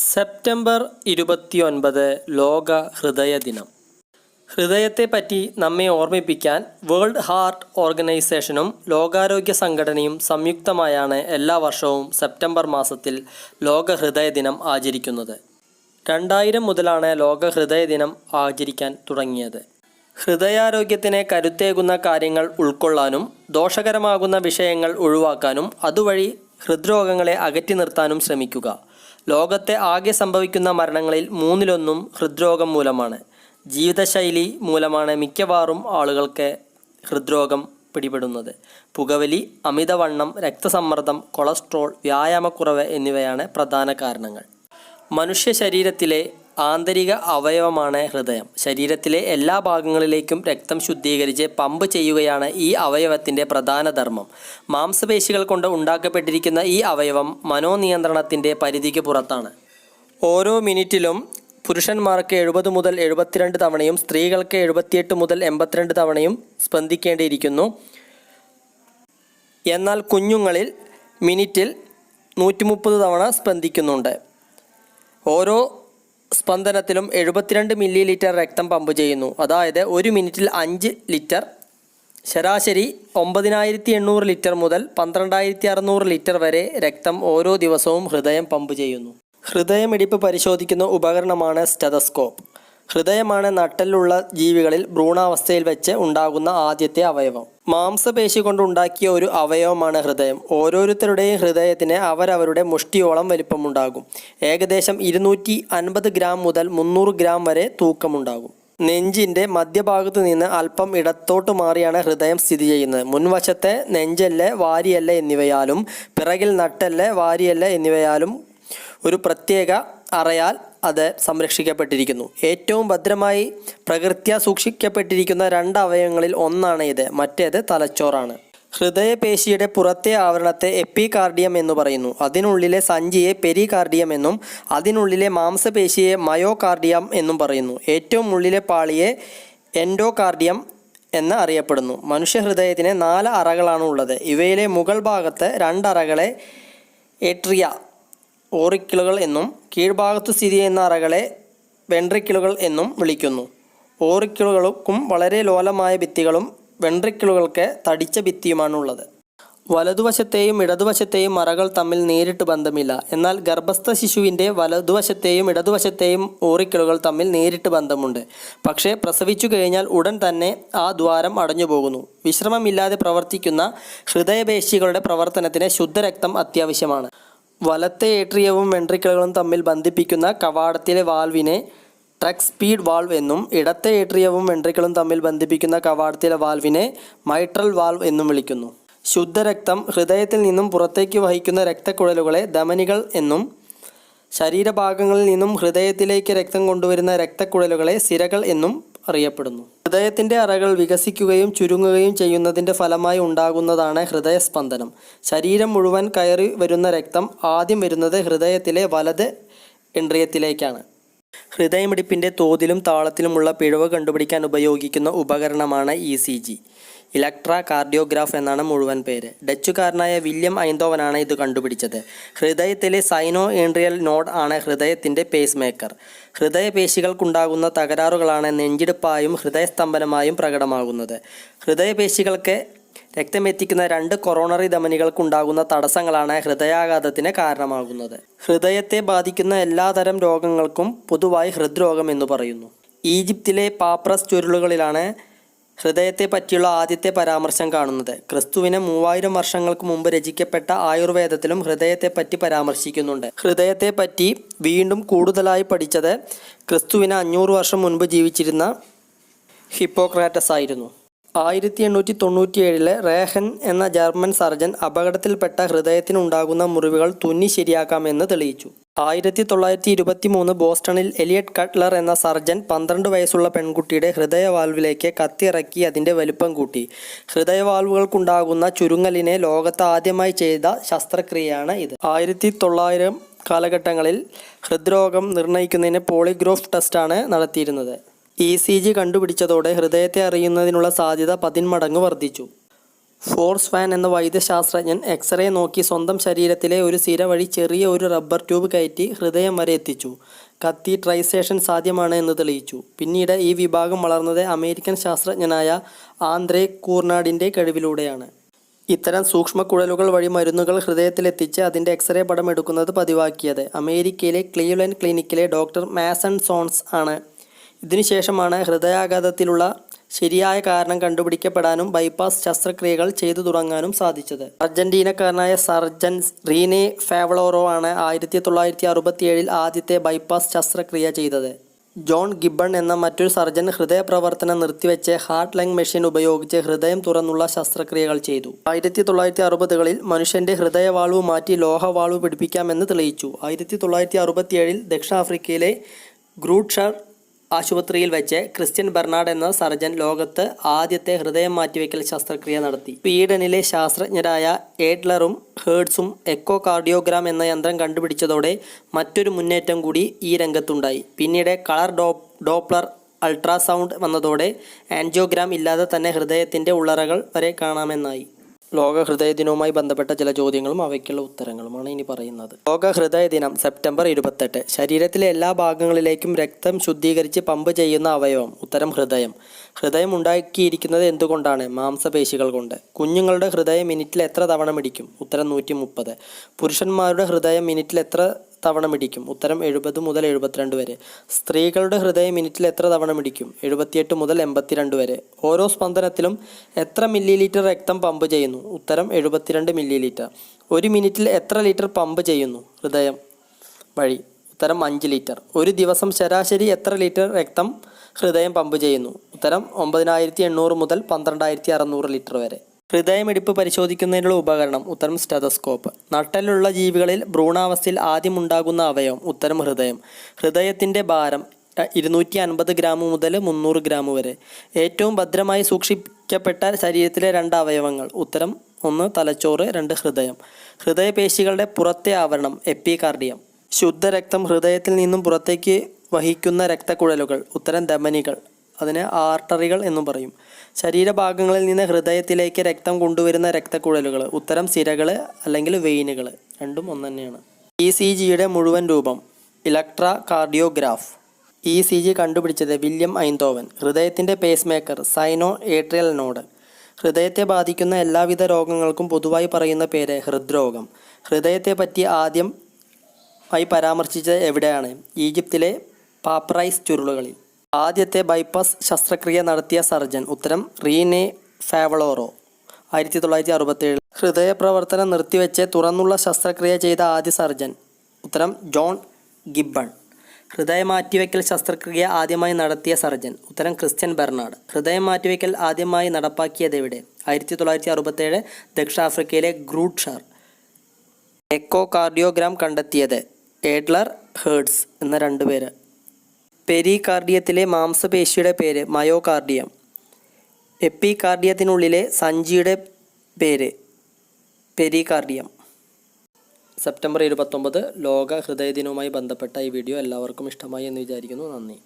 September 29 ലോക ഹൃദയ ദിനം. ഹൃദയത്തെപ്പറ്റി നമ്മെ ഓർമ്മിപ്പിക്കാൻ വേൾഡ് ഹാർട്ട് ഓർഗനൈസേഷനും ലോകാരോഗ്യ സംഘടനയും സംയുക്തമായാണ് എല്ലാ വർഷവും സെപ്റ്റംബർ മാസത്തിൽ ലോക ഹൃദയ ദിനം ആചരിക്കുന്നത്. 2000 മുതലാണ് ലോക ഹൃദയ ദിനം ആചരിക്കാൻ തുടങ്ങിയത്. ഹൃദയാരോഗ്യത്തിന് കരുത്തേകുന്ന കാര്യങ്ങൾ ഉൾക്കൊള്ളാനും ദോഷകരമാകുന്ന വിഷയങ്ങൾ ഒഴിവാക്കാനും അതുവഴി ഹൃദ്രോഗങ്ങളെ അകറ്റി നിർത്താനും ശ്രമിക്കുക. ലോകത്തെ ആകെ സംഭവിക്കുന്ന മരണങ്ങളിൽ 1/3 ഹൃദ്രോഗം മൂലമാണ്. ജീവിതശൈലി മൂലമാണ് മിക്കവാറും ആളുകൾക്ക് ഹൃദ്രോഗം പിടിപെടുന്നത്. പുകവലി, അമിതവണ്ണം, രക്തസമ്മർദ്ദം, കൊളസ്ട്രോൾ, വ്യായാമക്കുറവ് എന്നിവയാണ് പ്രധാന കാരണങ്ങൾ. മനുഷ്യ ശരീരത്തിലെ ആന്തരിക അവയവമാണ് ഹൃദയം. ശരീരത്തിലെ എല്ലാ ഭാഗങ്ങളിലേക്കും രക്തം ശുദ്ധീകരിച്ച് പമ്പ് ചെയ്യുകയാണ് ഈ അവയവത്തിൻ്റെ പ്രധാന ധർമ്മം. മാംസപേശികൾ കൊണ്ട് ഉണ്ടാക്കപ്പെട്ടിരിക്കുന്ന ഈ അവയവം മനോനിയന്ത്രണത്തിൻ്റെ പരിധിക്ക് പുറത്താണ്. ഓരോ മിനിറ്റിലും പുരുഷന്മാർക്ക് 70 മുതൽ 72 തവണയും സ്ത്രീകൾക്ക് 78 മുതൽ 82 തവണയും സ്പന്ദിക്കേണ്ടിയിരിക്കുന്നു. എന്നാൽ കുഞ്ഞുങ്ങളിൽ മിനിറ്റിൽ 130 തവണ സ്പന്ദിക്കുന്നുണ്ട്. ഓരോ സ്പന്ദനത്തിലും 72 മില്ലി ലിറ്റർ രക്തം പമ്പ് ചെയ്യുന്നു. അതായത് ഒരു മിനിറ്റിൽ 5 ലിറ്റർ. ശരാശരി 9800 ലിറ്റർ മുതൽ 12600 ലിറ്റർ വരെ രക്തം ഓരോ ദിവസവും ഹൃദയം പമ്പ് ചെയ്യുന്നു. ഹൃദയമിടിപ്പ് പരിശോധിക്കുന്ന ഉപകരണമാണ് സ്റ്റെതസ്കോപ്പ്. ഹൃദയമാണ് നട്ടെല്ലുള്ള ജീവികളിൽ ഭ്രൂണാവസ്ഥയിൽ വെച്ച് ഉണ്ടാകുന്ന ആദ്യത്തെ അവയവം. മാംസപേശി കൊണ്ടുണ്ടാക്കിയ ഒരു അവയവമാണ് ഹൃദയം. ഓരോരുത്തരുടെയും ഹൃദയത്തിന് അവരവരുടെ മുഷ്ടിയോളം വലിപ്പമുണ്ടാകും. ഏകദേശം 250 ഗ്രാം മുതൽ 300 ഗ്രാം വരെ തൂക്കമുണ്ടാകും. നെഞ്ചിൻ്റെ മധ്യഭാഗത്തു നിന്ന് അല്പം ഇടത്തോട്ട് മാറിയാണ് ഹൃദയം സ്ഥിതി ചെയ്യുന്നത്. മുൻവശത്തെ നെഞ്ചെല്ല്, വാരിയെല്ല് എന്നിവയാലും പിറകിൽ നട്ടെല്ല്, വാരിയെല്ല് എന്നിവയാലും ഒരു പ്രത്യേക അറയാൽ അത് സംരക്ഷിക്കപ്പെട്ടിരിക്കുന്നു. ഏറ്റവും ഭദ്രമായി പ്രകൃത്യാ സൂക്ഷിക്കപ്പെട്ടിരിക്കുന്ന 2 അവയവങ്ങളിൽ ഒന്നാണ് ഇത്. മറ്റേത് തലച്ചോറാണ്. ഹൃദയപേശിയുടെ പുറത്തെ ആവരണത്തെ എപ്പികാർഡിയം എന്ന് പറയുന്നു. അതിനുള്ളിലെ സഞ്ചിയെ പെരികാർഡിയം എന്നും അതിനുള്ളിലെ മാംസപേശിയെ മയോകാർഡിയം എന്നും പറയുന്നു. ഏറ്റവും ഉള്ളിലെ പാളിയെ എൻഡോകാർഡിയം എന്ന് അറിയപ്പെടുന്നു. മനുഷ്യഹൃദയത്തിന് 4 അറകളാണ് ഉള്ളത്. ഇവയിലെ മുകൾ ഭാഗത്ത് 2 അറകളെ ഏട്രിയ ഓറിക്കിളുകൾ എന്നും കീഴ്ഭാഗത്തു സ്ഥിതി ചെയ്യുന്ന അറകളെ വെൻട്രിക്കിളുകൾ എന്നും വിളിക്കുന്നു. ഓറിക്കിളുകൾക്കും വളരെ ലോലമായ ഭിത്തികളും വെൻട്രിക്കിളുകൾക്ക് തടിച്ച ഭിത്തിയുമാണുള്ളത്. വലതുവശത്തെയും ഇടതുവശത്തെയും അറകൾ തമ്മിൽ നേരിട്ട് ബന്ധമില്ല. എന്നാൽ ഗർഭസ്ഥ ശിശുവിൻ്റെ വലതുവശത്തെയും ഇടതുവശത്തെയും ഓറിക്കിളുകൾ തമ്മിൽ നേരിട്ട് ബന്ധമുണ്ട്. പക്ഷേ പ്രസവിച്ചു കഴിഞ്ഞാൽ ഉടൻ തന്നെ ആ ദ്വാരം അടഞ്ഞുപോകുന്നു. വിശ്രമമില്ലാതെ പ്രവർത്തിക്കുന്ന ഹൃദയപേശികളുടെ പ്രവർത്തനത്തിന് ശുദ്ധരക്തം അത്യാവശ്യമാണ്. വലത്തെ ഏട്രിയവും വെൻട്രിക്കിളുകളും തമ്മിൽ ബന്ധിപ്പിക്കുന്ന കവാടത്തിലെ വാൽവിനെ ട്രക്ക് സ്പീഡ് വാൾവ് എന്നും ഇടത്തെ ഏട്രിയവും വെൻട്രിക്കിളും തമ്മിൽ ബന്ധിപ്പിക്കുന്ന കവാടത്തിലെ വാൽവിനെ മൈട്രൽ വാൾവ് എന്നും വിളിക്കുന്നു. ശുദ്ധരക്തം ഹൃദയത്തിൽ നിന്നും പുറത്തേക്ക് വഹിക്കുന്ന രക്തക്കുഴലുകളെ ധമനികൾ എന്നും ശരീരഭാഗങ്ങളിൽ നിന്നും ഹൃദയത്തിലേക്ക് രക്തം കൊണ്ടുവരുന്ന രക്തക്കുഴലുകളെ സിരകൾ എന്നും അറിയപ്പെടുന്നു. ഹൃദയത്തിൻ്റെ അറകൾ വികസിക്കുകയും ചുരുങ്ങുകയും ചെയ്യുന്നതിൻ്റെ ഫലമായി ഉണ്ടാകുന്നതാണ് ഹൃദയസ്പന്ദനം. ശരീരം മുഴുവൻ കയറി വരുന്ന രക്തം ആദ്യം വരുന്നത് ഹൃദയത്തിലെ വലത് ഇന്ദ്രിയത്തിലേക്കാണ്. ഹൃദയമിടിപ്പിൻ്റെ തോതിലും താളത്തിലുമുള്ള പിഴവ് കണ്ടുപിടിക്കാൻ ഉപയോഗിക്കുന്ന ഉപകരണമാണ് ECG. ഇലക്ട്രാ കാർഡിയോഗ്രാഫ് എന്നാണ് മുഴുവൻ പേര്. ഡച്ചുകാരനായ വില്യം ഐന്തോവനാണ് ഇത് കണ്ടുപിടിച്ചത്. ഹൃദയത്തിലെ സൈനോ ഏൻട്രിയൽ നോഡ് ആണ് ഹൃദയത്തിൻ്റെ പേസ് മേക്കർ. ഹൃദയപേശികൾക്കുണ്ടാകുന്ന തകരാറുകളാണ് നെഞ്ചിടിപ്പായും ഹൃദയസ്തംഭനമായും പ്രകടമാകുന്നത്. ഹൃദയപേശികൾക്ക് രക്തമെത്തിക്കുന്ന 2 കൊറോണറി ധമനികൾക്കുണ്ടാകുന്ന തടസ്സങ്ങളാണ് ഹൃദയാഘാതത്തിന് കാരണമാകുന്നത്. ഹൃദയത്തെ ബാധിക്കുന്ന എല്ലാതരം രോഗങ്ങൾക്കും പൊതുവായി ഹൃദ്രോഗം എന്ന് പറയുന്നു. ഈജിപ്തിലെ പാപ്രസ് ചുരുളുകളിലാണ് ഹൃദയത്തെ പറ്റിയുള്ള ആദ്യത്തെ പരാമർശം കാണുന്നത്. ക്രിസ്തുവിന് 3000 വർഷങ്ങൾക്ക് മുമ്പ് രചിക്കപ്പെട്ട ആയുർവേദത്തിലും ഹൃദയത്തെപ്പറ്റി പരാമർശിക്കുന്നുണ്ട്. ഹൃദയത്തെപ്പറ്റി വീണ്ടും കൂടുതലായി പഠിച്ചത് ക്രിസ്തുവിന് 500 വർഷം മുൻപ് ജീവിച്ചിരുന്ന ഹിപ്പോക്രാറ്റസ് ആയിരുന്നു. 1897 റേഹൻ എന്ന ജർമ്മൻ സർജൻ അപകടത്തിൽപ്പെട്ട ഹൃദയത്തിനുണ്ടാകുന്ന മുറിവുകൾ തുന്നി ശരിയാക്കാമെന്ന് തെളിയിച്ചു. 1923 ബോസ്റ്റണിൽ എലിയട്ട് കട്ട്ലർ എന്ന സർജൻ 12 വയസ്സുള്ള പെൺകുട്ടിയുടെ ഹൃദയവാൽവിലേക്ക് കത്തിയിറക്കി അതിൻ്റെ വലുപ്പം കൂട്ടി. ഹൃദയവാൽവുകൾക്കുണ്ടാകുന്ന ചുരുങ്ങലിനെ ലോകത്ത് ആദ്യമായി ചെയ്ത ശസ്ത്രക്രിയയാണ് ഇത്. 1900 കാലഘട്ടങ്ങളിൽ ഹൃദ്രോഗം നിർണ്ണയിക്കുന്നതിന് പോളിഗ്രാഫ് ടെസ്റ്റാണ് നടത്തിയിരുന്നത്. ECG കണ്ടുപിടിച്ചതോടെ ഹൃദയത്തെ അറിയുന്നതിനുള്ള സാധ്യത 10 മടങ്ങ് വർദ്ധിച്ചു. ഫോർസ് ഫാൻ എന്ന വൈദ്യശാസ്ത്രജ്ഞൻ എക്സ്റേ നോക്കി സ്വന്തം ശരീരത്തിലെ ഒരു സിര വഴി ചെറിയ ഒരു റബ്ബർ ട്യൂബ് കയറ്റി ഹൃദയം വരെ എത്തിച്ചു. കത്തി ട്രൈസേഷൻ സാധ്യമാണ് എന്ന് തെളിയിച്ചു. പിന്നീട് ഈ വിഭാഗം വളർന്നത് അമേരിക്കൻ ശാസ്ത്രജ്ഞനായ ആന്ദ്രേ കൂർനാഡിൻ്റെ കഴിവിലൂടെയാണ്. ഇത്തരം സൂക്ഷ്മക്കുഴലുകൾ വഴി മരുന്നുകൾ ഹൃദയത്തിലെത്തിച്ച് അതിൻ്റെ എക്സ്റേ പടം എടുക്കുന്നത് പതിവാക്കിയത് അമേരിക്കയിലെ ക്ലീവ്ലൻഡ് ക്ലിനിക്കിലെ ഡോക്ടർ മാസൺ സോൺസ് ആണ്. ഇതിനുശേഷമാണ് ഹൃദയാഘാതത്തിലുള്ള ശരിയായ കാരണം കണ്ടുപിടിക്കപ്പെടാനും ബൈപ്പാസ് ശസ്ത്രക്രിയകൾ ചെയ്തു തുടങ്ങാനും സാധിച്ചത്. അർജന്റീനക്കാരനായ സർജൻ റീനെ ഫാവളോറോ ആണ് 1967 ആദ്യത്തെ ബൈപ്പാസ് ശസ്ത്രക്രിയ ചെയ്തത്. ജോൺ ഗിബ്ബൺ എന്ന മറ്റൊരു സർജൻ ഹൃദയപ്രവർത്തനം നിർത്തിവെച്ച് ഹാർട്ട് ലങ് മെഷീൻ ഉപയോഗിച്ച് ഹൃദയം തുറന്നുള്ള ശസ്ത്രക്രിയകൾ ചെയ്തു. 1960-കളിൽ മനുഷ്യന്റെ ഹൃദയവാൾവ് മാറ്റി ലോഹവാൾവ് പിടിപ്പിക്കാമെന്ന് തെളിയിച്ചു. 1967 ദക്ഷിണാഫ്രിക്കയിലെ ഗ്രൂട്ട്ഷർ ആശുപത്രിയിൽ വെച്ച് ക്രിസ്ത്യൻ ബെർണാഡ് എന്ന സർജൻ ലോകത്ത് ആദ്യത്തെ ഹൃദയം മാറ്റിവെക്കൽ ശസ്ത്രക്രിയ നടത്തി. സ്വീഡനിലെ ശാസ്ത്രജ്ഞരായ ഏഡ്ലറും ഹേർട്സും എക്കോ കാർഡിയോഗ്രാം എന്ന യന്ത്രം കണ്ടുപിടിച്ചതോടെ മറ്റൊരു മുന്നേറ്റം കൂടി ഈ രംഗത്തുണ്ടായി. പിന്നീട് കളർ ഡോപ്ലർ അൾട്രാസൗണ്ട് വന്നതോടെ ആൻജിയോഗ്രാം ഇല്ലാതെ തന്നെ ഹൃദയത്തിൻ്റെ ഉള്ളറകൾ വരെ കാണാമെന്നായി. ലോക ഹൃദയ ദിനവുമായി ബന്ധപ്പെട്ട ചില ചോദ്യങ്ങളും അവയ്ക്കുള്ള ഉത്തരങ്ങളുമാണ് ഇനി പറയുന്നത്. ലോക ഹൃദയ ദിനം സെപ്റ്റംബർ 28. ശരീരത്തിലെ എല്ലാ ഭാഗങ്ങളിലേക്കും രക്തം ശുദ്ധീകരിച്ച് പമ്പ് ചെയ്യുന്ന അവയവം. ഉത്തരം ഹൃദയം. ഹൃദയം ഉണ്ടാക്കിയിരിക്കുന്നത് എന്തുകൊണ്ടാണ്? മാംസപേശികൾ കൊണ്ട്. കുഞ്ഞുങ്ങളുടെ ഹൃദയം മിനിറ്റിൽ എത്ര തവണ മിടിക്കും? ഉത്തരം 130. പുരുഷന്മാരുടെ ഹൃദയം മിനിറ്റിൽ എത്ര തവണ മിടിക്കും? ഉത്തരം 70 മുതൽ 72 വരെ. സ്ത്രീകളുടെ ഹൃദയം മിനിറ്റിൽ എത്ര തവണ മിടിക്കും? 78 മുതൽ 82 വരെ. ഓരോ സ്പന്ദനത്തിലും എത്ര മില്ലിലിറ്റർ രക്തം പമ്പ് ചെയ്യുന്നു? ഉത്തരം 72 മില്ലിലിറ്റർ. ഒരു മിനിറ്റിൽ എത്ര ലിറ്റർ പമ്പ് ചെയ്യുന്നു ഹൃദയം വഴി? ഉത്തരം 5 ലിറ്റർ. ഒരു ദിവസം ശരാശരി എത്ര ലിറ്റർ രക്തം ഹൃദയം പമ്പ് ചെയ്യുന്നു? ഉത്തരം 9800 മുതൽ 12600 ലിറ്റർ വരെ. ഹൃദയമിടിപ്പ് പരിശോധിക്കുന്നതിനുള്ള ഉപകരണം. ഉത്തരം സ്റ്റെതസ്കോപ്പ്. നട്ടെല്ലുള്ള ജീവികളിൽ ഭ്രൂണാവസ്ഥയിൽ ആദ്യം ഉണ്ടാകുന്ന അവയവം. ഉത്തരം ഹൃദയം. ഹൃദയത്തിൻ്റെ ഭാരം 250 ഗ്രാം മുതൽ 300 ഗ്രാം വരെ. ഏറ്റവും ഭദ്രമായി സൂക്ഷിക്കപ്പെട്ട ശരീരത്തിലെ 2 അവയവങ്ങൾ. ഉത്തരം 1 തലച്ചോറ്, 2 ഹൃദയം. ഹൃദയപേശികളുടെ പുറത്തെ ആവരണം. എപ്പികാർഡിയം. ശുദ്ധരക്തം ഹൃദയത്തിൽ നിന്നും പുറത്തേക്ക് വഹിക്കുന്ന രക്തക്കുഴലുകൾ. ഉത്തരം ധമനികൾ. അതിനെ ആർട്ടറികൾ എന്നും പറയും. ശരീരഭാഗങ്ങളിൽ നിന്ന് ഹൃദയത്തിലേക്ക് രക്തം കൊണ്ടുവരുന്ന രക്തക്കുഴലുകൾ. ഉത്തരം സിരകൾ അല്ലെങ്കിൽ വെയിനുകൾ. രണ്ടും ഒന്ന് തന്നെയാണ്. ECGയുടെ മുഴുവൻ രൂപം. ഇലക്ട്രാ കാർഡിയോഗ്രാഫ്. ECG കണ്ടുപിടിച്ചത് വില്യം ഐന്തോവൻ. ഹൃദയത്തിൻ്റെ പേസ് മേക്കർ. സൈനോ atrial node. ഹൃദയത്തെ ബാധിക്കുന്ന എല്ലാവിധ രോഗങ്ങൾക്കും പൊതുവായി പറയുന്ന പേര് ഹൃദ്രോഗം. ഹൃദയത്തെ പറ്റി ആദ്യമായി പരാമർശിച്ചത് എവിടെയാണ്? ഈജിപ്തിലെ പാപ്പറൈസ് ചുരുളുകളിൽ. ആദ്യത്തെ ബൈപ്പാസ് ശസ്ത്രക്രിയ നടത്തിയ സർജൻ. ഉത്തരം റീനെ ഫാവളോറോ, 1967. ഹൃദയപ്രവർത്തനം നിർത്തിവെച്ച് തുറന്നുള്ള ശസ്ത്രക്രിയ ചെയ്ത ആദ്യ സർജൻ. ഉത്തരം ജോൺ ഗിബ്ബൺ. ഹൃദയം മാറ്റിവെക്കൽ ശസ്ത്രക്രിയ ആദ്യമായി നടത്തിയ സർജൻ. ഉത്തരം ക്രിസ്ത്യൻ ബെർണാഡ്. ഹൃദയം മാറ്റിവെക്കൽ ആദ്യമായി നടപ്പാക്കിയത് എവിടെ? 1967 ദക്ഷിണാഫ്രിക്കയിലെ ഗ്രൂട്ട്ഷർ. എക്കോ കാർഡിയോഗ്രാം കണ്ടെത്തിയത് ഏഡ്ലർ, ഹേർട്സ് എന്ന 2 പേര്. പെരികാർഡിയത്തിലെ മാംസപേശിയുടെ പേര് മയോകാർഡിയം. എപ്പികാർഡിയത്തിനുള്ളിലെ സഞ്ചിയുടെ പേര് പെരികാർഡിയം. സെപ്റ്റംബർ 29 ലോക ഹൃദയ ദിനവുമായി ബന്ധപ്പെട്ട ഈ വീഡിയോ എല്ലാവർക്കും ഇഷ്ടമായി എന്ന് വിചാരിക്കുന്നു. നന്ദി.